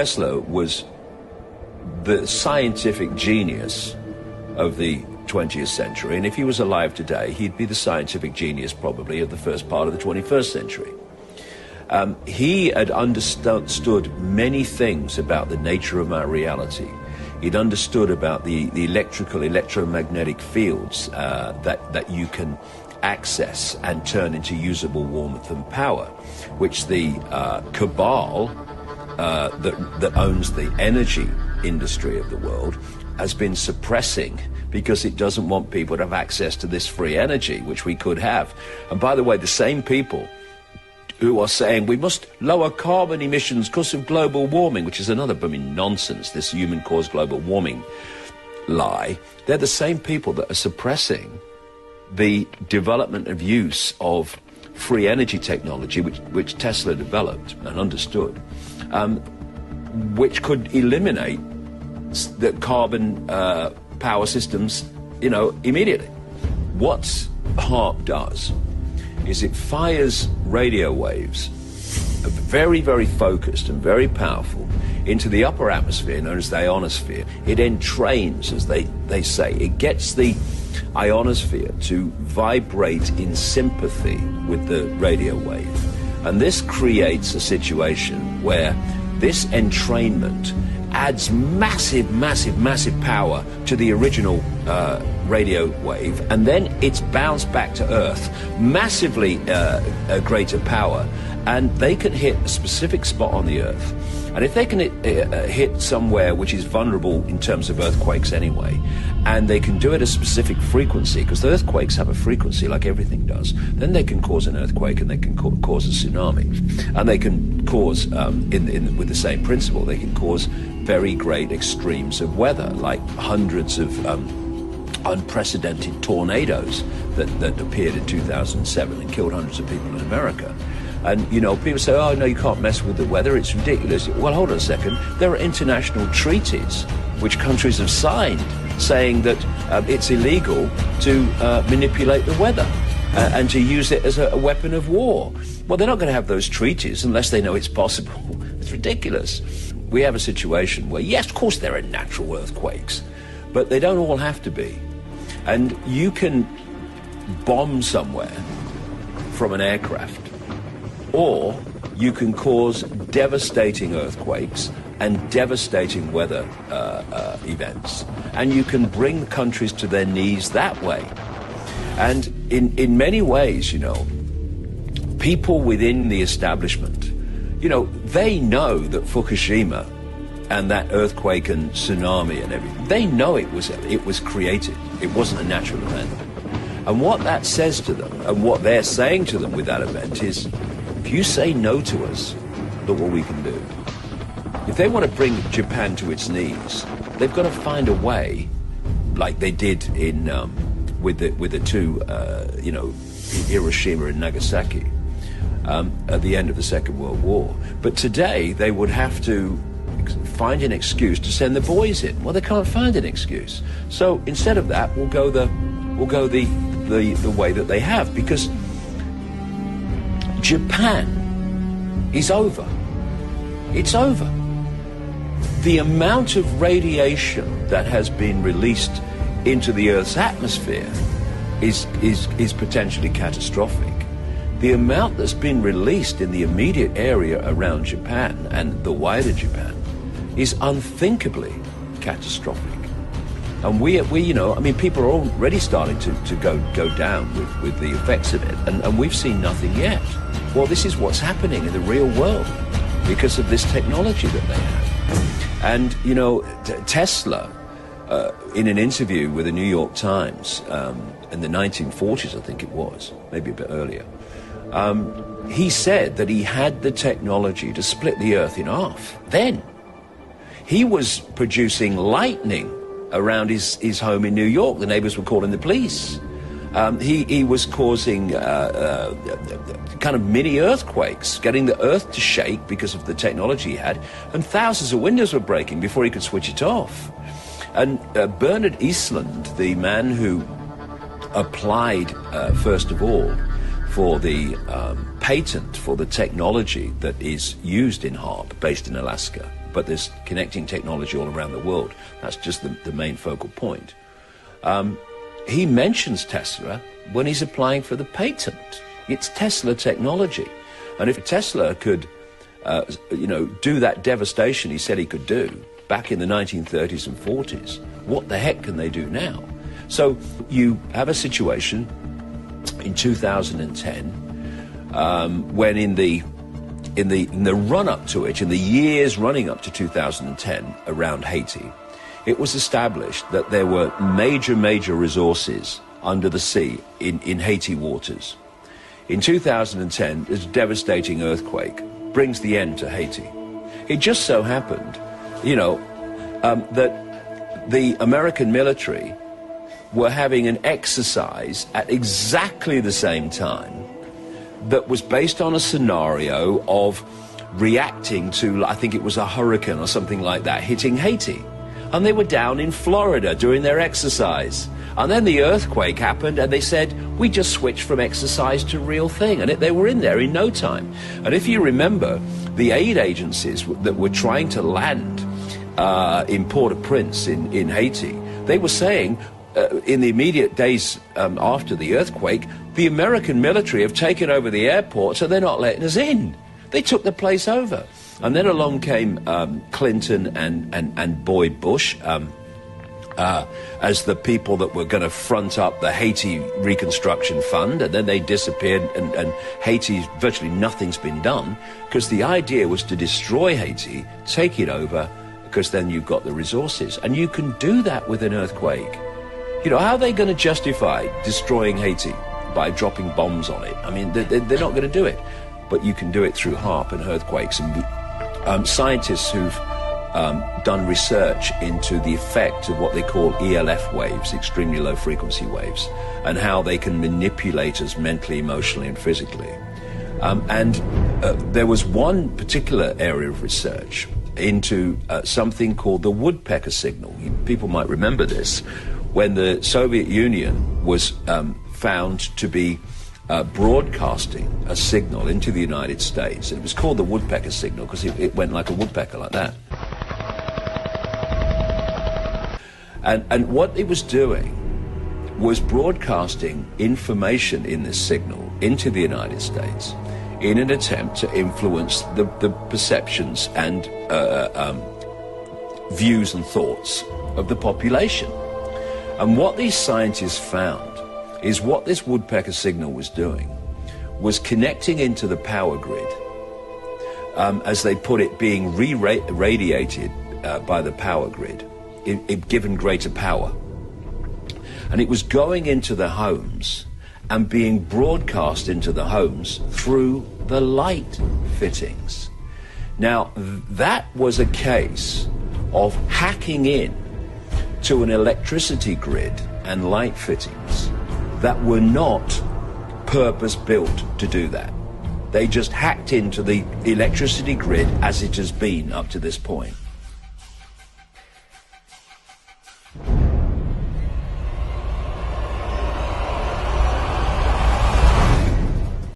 Tesla was the scientific genius of the 20th century, and if he was alive today, he'd be the scientific genius probably of the first part of the 21st century. He had understood many things about the nature of our reality. He'd understood about the electromagnetic fields that you can access and turn into usable warmth and power, which the cabal that owns the energy industry of the world has been suppressing, because it doesn't want people to have access to this free energy, which we could have. And by the way, the same people who are saying we must lower carbon emissions because of global warming, which is another nonsense, this human-caused global warming lie, they're the same people that are suppressing the development of use of free energy technology, which Tesla developed and understood, which could eliminate the carbon power systems, immediately. What HAARP does is it fires radio waves, very, very focused and very powerful, into the upper atmosphere known as the ionosphere. It entrains, as they say. It gets the ionosphere to vibrate in sympathy with the radio wave. And this creates a situation where this entrainment adds massive, massive, massive power to the original radio wave, and then it's bounced back to Earth, massively greater power, and they can hit a specific spot on the Earth. And if they can hit somewhere which is vulnerable in terms of earthquakes anyway, and they can do it at a specific frequency, because the earthquakes have a frequency like everything does, then they can cause an earthquake and they can cause a tsunami. And they can cause, with the same principle, they can cause very great extremes of weather, like hundreds of unprecedented tornadoes that appeared in 2007 and killed hundreds of people in America. And, people say, oh, no, you can't mess with the weather, it's ridiculous. Well, hold on a second. There are international treaties which countries have signed saying that it's illegal to manipulate the weather and to use it as a weapon of war. Well, they're not going to have those treaties unless they know it's possible. It's ridiculous. We have a situation where, yes, of course there are natural earthquakes, but they don't all have to be. And you can bomb somewhere from an aircraft, or you can cause devastating earthquakes and devastating weather events. And you can bring countries to their knees that way. And in many ways, people within the establishment, they know that Fukushima and that earthquake and tsunami and everything, they know it was created. It wasn't a natural event. And what that says to them, and what they're saying to them with that event is, if you say no to us, look what we can do. If they want to bring Japan to its knees, they've got to find a way, like they did in with the two, Hiroshima and Nagasaki at the end of the Second World War. But today they would have to find an excuse to send the boys in. Well, they can't find an excuse. So instead of that, we'll go the way that they have, because Japan is over. It's over. The amount of radiation that has been released into the Earth's atmosphere is potentially catastrophic. The amount that's been released in the immediate area around Japan and the wider Japan is unthinkably catastrophic. And people are already starting to go down with the effects of it, and we've seen nothing yet. Well, this is what's happening in the real world because of this technology that they have. And, Tesla, in an interview with the New York Times in the 1940s, I think it was, maybe a bit earlier, he said that he had the technology to split the Earth in half. Then he was producing lightning around his home in New York. The neighbors were calling the police. He was causing kind of mini earthquakes, getting the Earth to shake because of the technology he had, and thousands of windows were breaking before he could switch it off. And Bernard Eastland, the man who applied, first of all, for the patent for the technology that is used in HAARP, based in Alaska, but there's connecting technology all around the world. That's just the main focal point. He mentions Tesla when he's applying for the patent. It's Tesla technology. And if Tesla could, do that devastation he said he could do back in the 1930s and 40s, what the heck can they do now? So you have a situation in 2010 when in the run-up to it, in the years running up to 2010 around Haiti, it was established that there were major resources under the sea in Haiti waters. In 2010, this devastating earthquake brings the end to Haiti. It just so happened, that the American military were having an exercise at exactly the same time that was based on a scenario of reacting to, I think it was a hurricane or something like that, hitting Haiti. And they were down in Florida doing their exercise. And then the earthquake happened and they said, we just switched from exercise to real thing. And they were in there in no time. And if you remember, the aid agencies that were trying to land in Port-au-Prince in Haiti, they were saying, in the immediate days after the earthquake, the American military have taken over the airport, so they're not letting us in. They took the place over. And then along came Clinton and Boyd Bush as the people that were going to front up the Haiti Reconstruction Fund, and then they disappeared, and Haiti, virtually nothing's been done, because the idea was to destroy Haiti, take it over, because then you've got the resources. And you can do that with an earthquake. How are they going to justify destroying Haiti by dropping bombs on it? I mean, they're not going to do it. But you can do it through HAARP and earthquakes. And scientists who've done research into the effect of what they call ELF waves, extremely low frequency waves, and how they can manipulate us mentally, emotionally, and physically. There was one particular area of research into something called the woodpecker signal. People might remember this, when the Soviet Union was found to be broadcasting a signal into the United States. It was called the woodpecker signal because it went like a woodpecker, like that. And what it was doing was broadcasting information in this signal into the United States in an attempt to influence the perceptions and views and thoughts of the population. And what these scientists found is what this woodpecker signal was doing was connecting into the power grid, as they put it, being radiated by the power grid, given greater power. And it was going into the homes and being broadcast into the homes through the light fittings. Now, that was a case of hacking in to an electricity grid and light fittings that were not purpose-built to do that. They just hacked into the electricity grid as it has been up to this point.